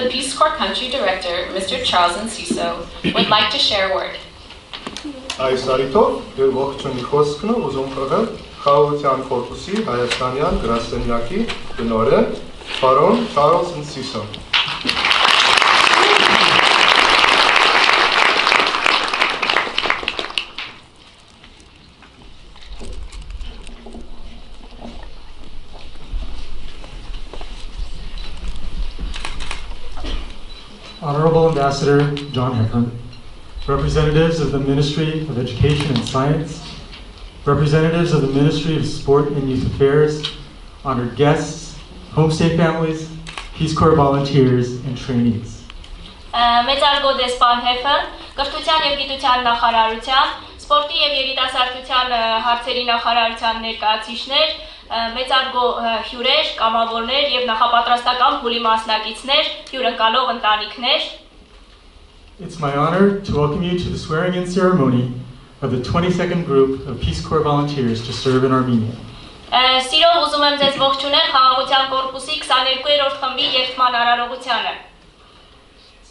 the Peace Corps Country Director, Mr. Charles Enciso, would like to share a word. Այս արիտով դեր ողջունի խոսքն ուզում խղել Խաղաղության կորպուսի հայաստանյան գրասենյակի տնօրեն պարոն Charles Enciso. Honorable Ambassador John Heffern, representatives of the Ministry of Education and Science, representatives of the Ministry of Sport and Youth Affairs, honored guests, homestay families, Peace Corps volunteers, and trainees. Մեծարգո դեսպան Հեֆեն, կրթության և գիտության նախարարության, սպորտի և երիտասարդության հարցերի նախարարության ներկայացուցիչներ, մեծարգո հյուրեր, կամավորներ և նախապատրաստական փուլի մասնակիցներ, հյուրընկալող ընտանիքներ. It's my honor to welcome you to the swearing-in ceremony of the 22nd group of Peace Corps volunteers to serve in Armenia. Սիրով ուզում եմ ձեզ ողջունել Խաղաղության կորպուսի 22-րդ խմբի երթման արարողությանը.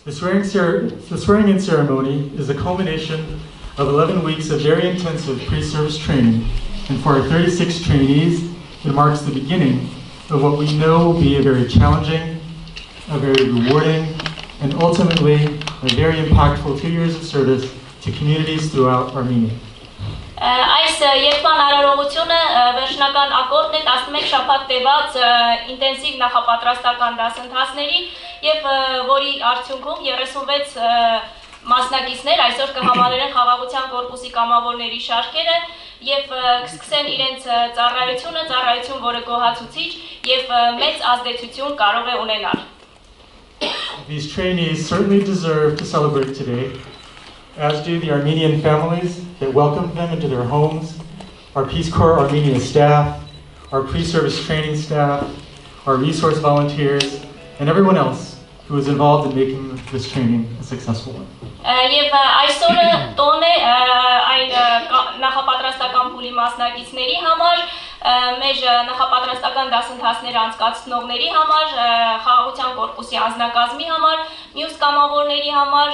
The swearing-in ceremony is the culmination of 11 weeks of very intensive pre-service training, and for our 36 trainees, it marks the beginning of what we know will be a very challenging, a very rewarding, and ultimately a very impactful 2 years of service to communities throughout Armenia. Այս երթման արարողությունը վերջնական ակորդն է 11 շաբաթ տևած ինտենսիվ նախապատրաստական դասընթացների և որի արդյունքում 36 մասնակիցներ այսօր կհամալրեն Խաղաղության կորպուսի կամավորների շարքերը և կսկսեն իրենց ծառայություն, որը գոհացուցիչ և մեծ ազդեցություն կարող է ունենալ. These trainees certainly deserve to celebrate today, as do the Armenian families that welcomed them into their homes, our Peace Corps Armenia staff, our pre-service training staff, our resource volunteers, and everyone else who was involved in making this training a successful one. Եվ այսօրը տոն է այն նախապատրաստական փուլի մասնակիցների համար, մեր նախապատրաստական դասընթացները անցկացնողների համար, Խաղաղության կորպուսի անձնակազմի համար, մյուս կամավորների համար,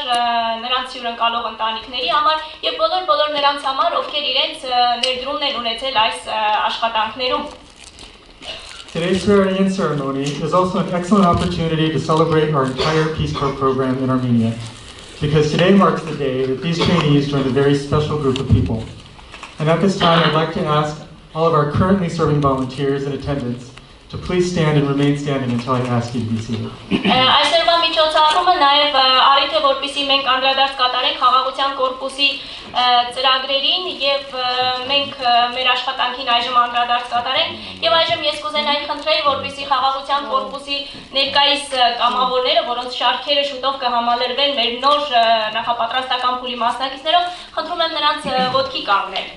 նրանց հյուրընկալող ընտանիքների համար և բոլոր նրանց համար, ովքեր իրենց ներդրումն են ունեցել այս աշխատանքներում. Today's swearing-in ceremony is also an excellent opportunity to celebrate our entire Peace Corps program in Armenia, because today marks the day that these trainees joined a very special group of people. And at this time, I'd like to ask all of our currently serving volunteers in attendance to please stand and remain standing until I ask you to be seated. Այսօրվա միջոցառումը նաև առիթ է, որպեսզի մենք անդրադարձ կատարենք Խաղաղության կորպուսի ծրագրերին և մենք մեր աշխատանքին այժմ անդրադարձ կատարենք և այժմ ես կուզենայի խնդրեի, որպեսզի Խաղաղության կորպուսի ներկայիս կամավորները, որոնց շարքերը շուտով կհամալրվեն մեր նոր նախապատրաստական փուլի մասնակիցներով, խնդրում եմ նրանց ոտքի կանգնել.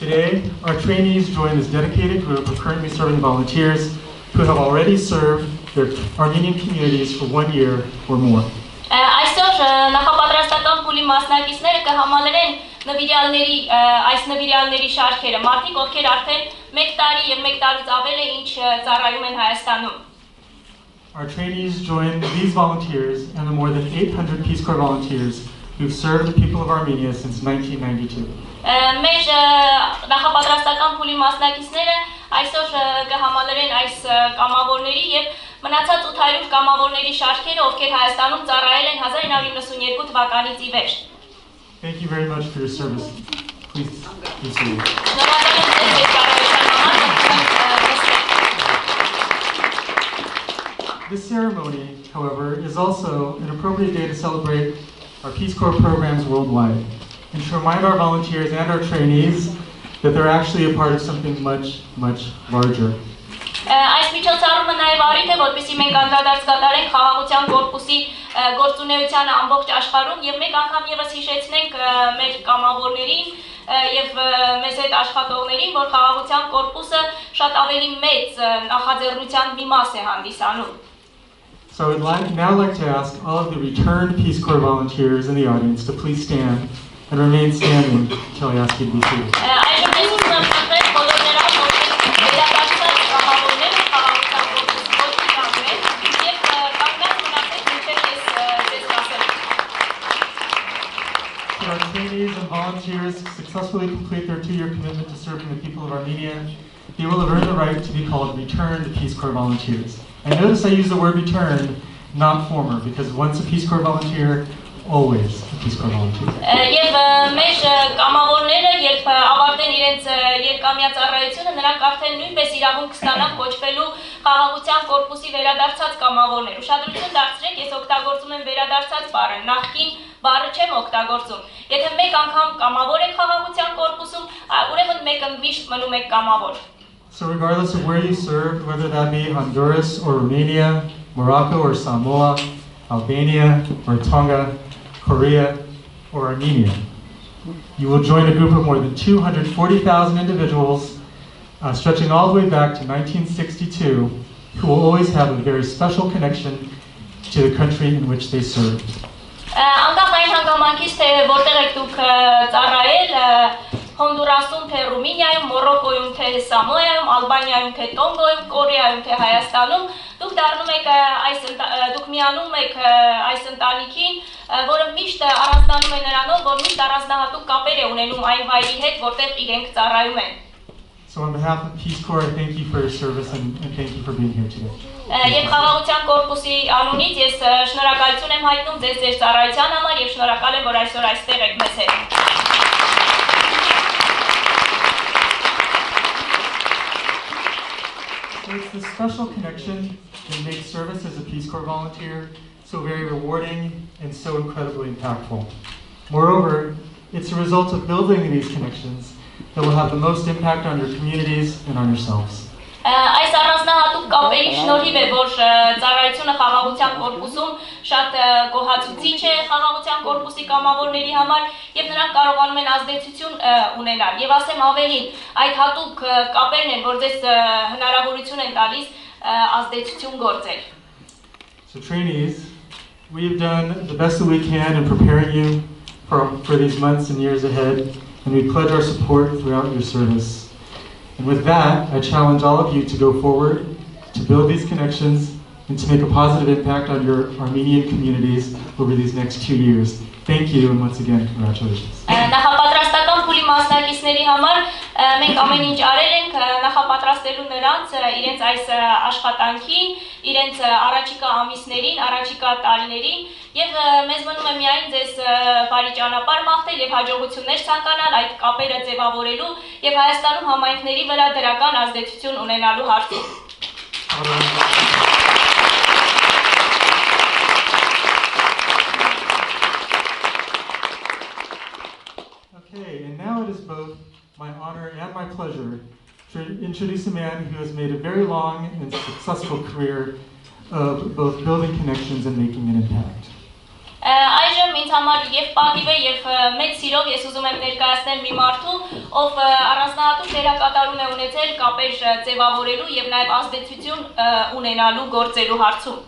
Today, our trainees join this dedicated group of currently serving volunteers who have already served their Armenian communities for 1 year or more. Այսօր նախապատրաստական փուլի մասնակիցները կհամալրեն այս նվիրյալների շարքերը, մարդիկ, ովքեր արդեն 1 տարի և 1 տարուց ավել է ինչ ծառայում են Հայաստանում. Our trainees join these volunteers and the more than 800 Peace Corps volunteers who've served the people of Armenia since 1992. Մեր նախապատրաստական փուլի մասնակիցները այսօր կհամալրեն այս կամավորների և մնացած 800 կամավորների շարքերը, ովքեր Հայաստանում ծառայել են 1992 թվականից ի վեր. Thank you very much for your service. Please be seated. This ceremony, however, is also an appropriate day to celebrate our Peace Corps programs worldwide, and to remind our volunteers and our trainees that they're actually a part of something much, much larger. Այս միջոցառումը նաև առիթ է, որպեսզի մենք անդրադարձ կատարենք Խաղաղության կորպուսի գործունեությանը ամբողջ աշխարհում և մեկ անգամ ևս հիշեցնենք մեր կամավորներին և մեզ հետ աշխատողներին, որ Խաղաղության կորպուսը շատ ավելի մեծ նախաձեռնության մի մաս է հանդիսանում. So I would now like to ask all of the returned Peace Corps volunteers in the audience to please stand and remain standing until I ask you to be seated. our trainees and volunteers successfully complete their 2-year commitment to serving the people of Armenia, they will have earned the right to be called returned Peace Corps volunteers. And notice I use the word returned, not former, because once a Peace Corps volunteer, always a Peace Corps volunteer. Եվ մեր կամավորները, երբ ավարտեն իրենց երկամյա ծառայությունը, նրանք արդեն նույնպես իրավունք կստանան կոչվելու խաղաղության կորպուսի վերադարձած կամավորներ։ Ուշադրություն դարձրեք, ես օգտագործում եմ վերադարձած բառը, նախկին բառը չեմ օգտագործում։ Եթե մեկ անգամ կամավոր եք խաղաղության կորպուսում, ուրեմն մեկը միշտ մնում եք կամավոր։ So regardless of where you served, whether that be Honduras or Romania, Morocco or Samoa, Albania or Tonga, Korea or Armenia, you will join a group of more than 240,000 individuals stretching all the way back to 1962 who will always have a very special connection to the country in which they served. Անկախ այն հանգամանքից, թե որտեղ եք դուք ծառայել, Հոնդուրասում, թե Ռումինիայում, Մորոկոյում, թե Սամոայում, Ալբանիայում, թե Տոնգոյում, Կորեայում, թե Հայաստանում, դուք միանում եք այս ընտանիքին, որը միշտ առանձնանում է նրանով, որ միշտ առանձնահատուկ կապեր է ունենում այն վայրի հետ, որտեղ իրենք ծառայում են։ So on behalf of Peace Corps, I thank you for your service and thank you for being here today. Եվ խաղաղության կորպուսի անունից ես շնորհակալություն եմ հայտնում ձեր ծառայության համար եւ շնորհակալ եմ, որ այսօր այստեղ եք մեզ հետ։ So it's this special connection that makes service as a Peace Corps volunteer so very rewarding and so incredibly impactful. Moreover, it's a result of building these connections that will have the most impact on your communities and on yourselves. Այս առանձնահատուկ կապերի շնորհիվ է, որ ծառայությունը խաղաղության կորպուսում շատ գոհացուցիչ է խաղաղության կորպուսի կամավորների համար եւ նրանք կարողանում են ազդեցություն ունենալ։ Եվ ասեմ ավելին, այդ հատուկ կապերն են, որ ձեզ հնարավորություն են տալիս ազդեցություն գործել։ So trainees, we've done the best that we can in preparing you for these months and years ahead, and we pledge our support throughout your service. And with that, I challenge all of you to go forward, to build these connections, and to make a positive impact on your Armenian communities over these next 2 years. Thank you, and once again, congratulations. Նախապատրաստական փուլի մասնակիցների համար մենք ամեն ինչ արել ենք նախապատրաստելու նրանց իրենց այս աշխատանքին, իրենց առաջիկա ամիսներին, առաջիկա տարիներին եւ մեզ մնում է միայն ձեզ բարի ճանապարհ մաղթել եւ հաջողություններ ցանկանալ այդ կապերը ձևավորելու եւ Հայաստանում համայնքների վրա դրական ազդեցություն ունենալու հարցում։ Okay, and now it is both my honor and my pleasure to introduce a man who has made a very long and successful career of both building connections and making an impact. Այժմ ինձ համար եւ պատիվ է եւ մեծ սիրով ես ուզում եմ ներկայացնել մի մարդու, ով առանձնահատուկ դերակատարում է ունեցել կապեր ձևավորելու եւ նաեւ ազդեցություն ունենալու գործելու հարցում։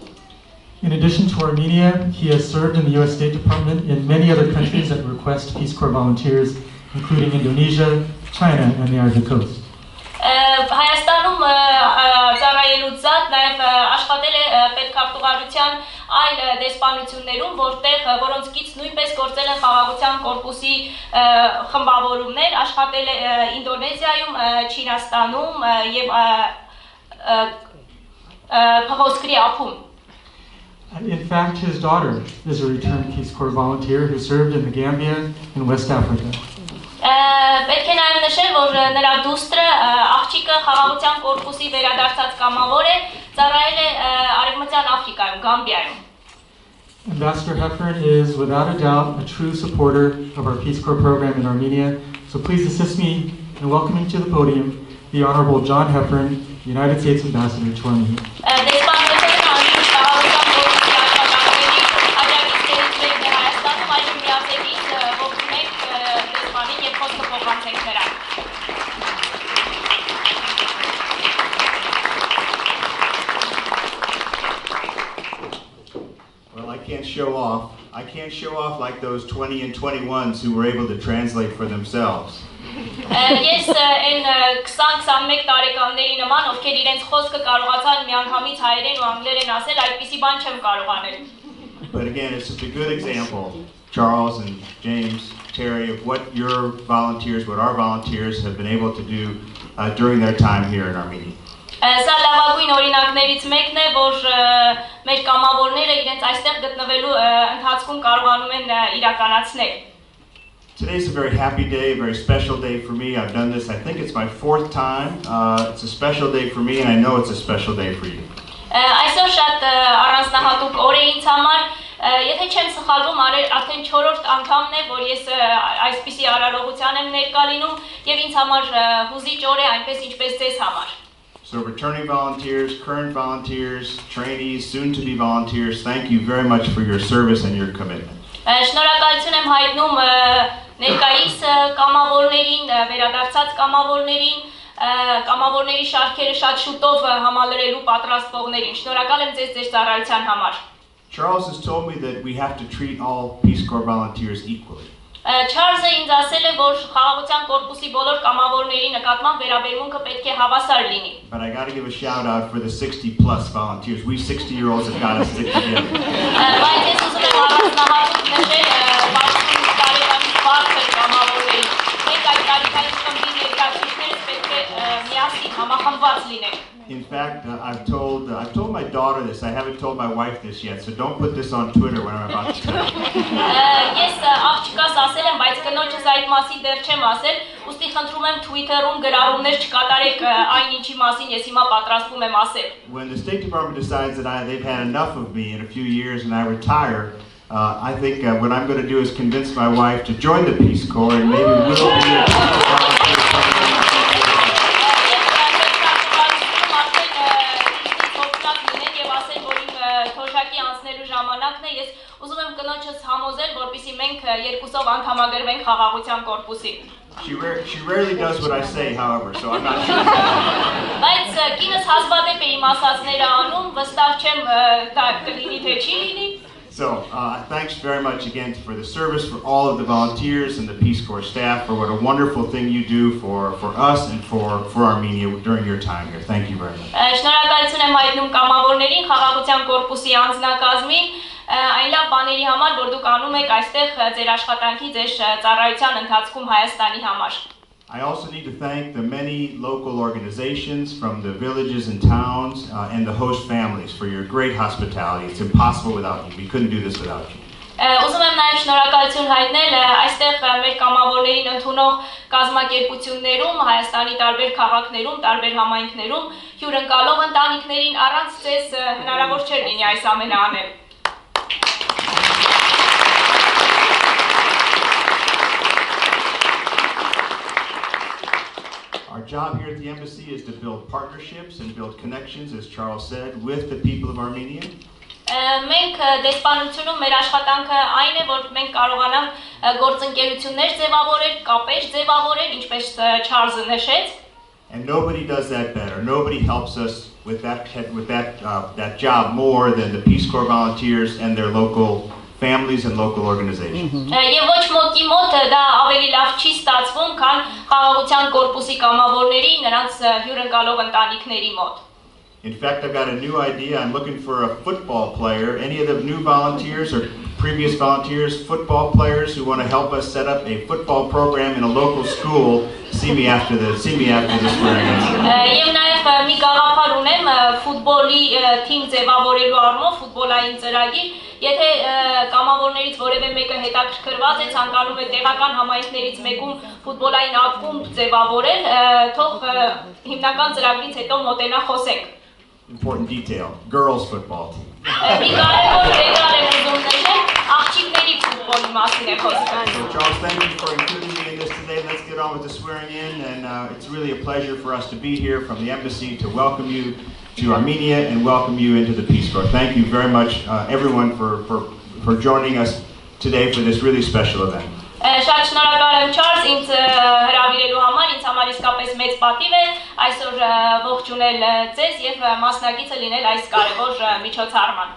In addition to Armenia, he has served in the U.S. State Department in many other countries that request Peace Corps volunteers, including Indonesia, China, and the Ivory Coast. Հայաստանում ծառայելուց զատ նաև աշխատել է պետքարտուղարության այլ դեսպանություններում, որոնց կից նույնպես գործել են խաղաղության կորպուսի խմբավորումներ, աշխատել է Ինդոնեզիայում, Չինաստանում եւ Փղոսկրի ափում։ In fact, his daughter is a returned Peace Corps volunteer who served in the Gambia in West Africa. Պետք է նաև նշել, որ նրա դուստրը աղջիկը խաղաղության կորպուսի վերադարձած կամավոր է, ծառայել է Արևմտյան Աֆրիկայում, Գամբիայում։ Ambassador Heffern is without a doubt a true supporter of our Peace Corps program in Armenia. So please assist me in welcoming to the podium the Honorable John Heffern, United States Ambassador to Armenia. Well, I can't show off like those 20 and 21s who were able to translate for themselves. Ես այն 20-21 տարեկանների նման, ովքեր իրենց խոսքը կարողացան միանգամից հայերեն ու անգլերեն ասել, այդպիսի բան չեմ կարող անել։ But again, it's just a good example. Charles and James, Terry, of what your volunteers, what our volunteers have been able to do during their time here in Armenia. Սա լավագույն օրինակներից մեկն է, որ մեր կամավորները իրենց այստեղ գտնվելու ընթացքում կարողանում են իրականացնել։ Today's a very happy day, a very special day for me. I've done this, I think it's my 4th time. It's a special day for me and I know it's a special day for you. Այսօր շատ առանձնահատուկ օր է ինձ համար, եթե չեմ սխալվում, արդեն 4-րդ անգամն է, որ ես այսպիսի արարողության եմ ներկա լինում եւ ինձ համար հուզիչ օր է, այնպես ինչպես ձեզ համար։ So returning volunteers, current volunteers, trainees, soon-to-be volunteers, thank you very much for your service and your commitment. Շնորհակալություն եմ հայտնում ներկայիս կամավորներին, վերադարձած կամավորներին, կամավորների շարքերը շատ շուտով համալրելու պատրաստվողներին։ Շնորհակալ եմ ձեզ ձեր ծառայության համար։ Charles has told me that we have to treat all Peace Corps volunteers equally. Չարլզը ինձ ասել է, որ խաղաղության կորպուսի բոլոր կամավորների նկատմամբ վերաբերմունքը պետք է հավասար լինի։ But I got to give a shout out for the 60+ volunteers. We 60-year-olds have got to stick together. Բայց ես ուզում եմ առանձնահատուկ նշել 60 տարեկանից բարձր կամավորներին։ Մենք այդ տարիքային խմբի ներկայացուցիչներս պետք է միասին համախմբված լինենք։ In fact, I've told my daughter this. I haven't told my wife this yet, so don't put this on Twitter when I'm about to tell you. Ես աղջկաս ասել եմ, բայց կնոջս այդ մասին դեռ չեմ ասել, ուստի խնդրում եմ Twitter-ում գրառումներ չկատարեք այն ինչի մասին ես հիմա պատրաստվում եմ ասել։ When the State Department decides that they've had enough of me in a few years and I retire, I think what I'm going to do is convince my wife to join the Peace Corps and maybe we'll be a volunteer program. Ես ուզում եմ կնոջս համոզել, որպեսզի մենք երկուսով անդամագրվենք խաղաղության կորպուսի։ She rarely does what I say, however, so I'm not sure. Բայց կինս հազվադեպ է իմ ասածները անում, վստահ չեմ դա կլինի թե չի լինի։ So, thanks very much again for the service, for all of the volunteers and the Peace Corps staff, for what a wonderful thing you do for us and for Armenia during your time here. Thank you very much. Շնորհակալություն եմ հայտնում կամավորներին, խաղաղության կորպուսի անձնակազմին, այն լավ բաների համար, որ դուք անում եք այստեղ ձեր աշխատանքի, ձեր ծառայության ընթացքում Հայաստանի համար։ I also need to thank the many local organizations from the villages and towns and the host families for your great hospitality. It's impossible without you. We couldn't do this without you. Ուզում եմ նաև շնորհակալություն հայտնել այստեղ մեր կամավորներին ընդունող կազմակերպություններում, Հայաստանի տարբեր քաղաքներում, տարբեր համայնքներում, հյուրընկալող ընտանիքներին առանց ձեզ հնարավոր չէր լինի այս ամենը անել։ Our job here at the embassy is to build partnerships and build connections, as Charles said, with the people of Armenia. Մենք դեսպանությունում մեր աշխատանքը այն է, որ մենք կարողանանք գործընկերություններ ձևավորել, կապեր ձևավորել, ինչպես Չարլզը նշեց։ And nobody does that better. Nobody helps us with that job more than the Peace Corps volunteers and their local families and local organizations. Եվ ոչ մոկի մոտ դա ավելի լավ չի ստացվում, քան խաղաղության կորպուսի կամավորների, նրանց հյուրընկալող ընտանիքների մոտ։ In fact, I've got a new idea. I'm looking for a football player. Any of the new volunteers or previous volunteers, football players who want to help us set up a football program in a local school, see me after this swearing-in. Եվ նաև մի գաղափար ունեմ ֆուտբոլի թիմ ձևավորելու առումով, ֆուտբոլային ծրագիր, եթե կամավորներից որևէ մեկը հետաքրքրված է, ցանկանում է տեղական համայնքներից մեկում ֆուտբոլային ակումբ ձևավորել, թող հիմնական ծրագրից հետո մոտենա խոսենք։ Important detail, girls football team. Մի կարևոր դետալ եմ ուզում նշել, աղջիկների ֆուտբոլի մասին է խոսքը։ So Charles, thank you for including me in this today. Let's get on with the swearing in, and it's really a pleasure for us to be here from the embassy to welcome you to Armenia and welcome you into the Peace Corps. Thank you very much, everyone, for joining us today for this really special event. Շատ շնորհակալ եմ Չարլզ ինձ հրավիրելու համար, ինձ համար իսկապես մեծ պատիվ է այսօր ողջունել ձեզ եւ մասնակիցը լինել այս կարևոր միջոցառման։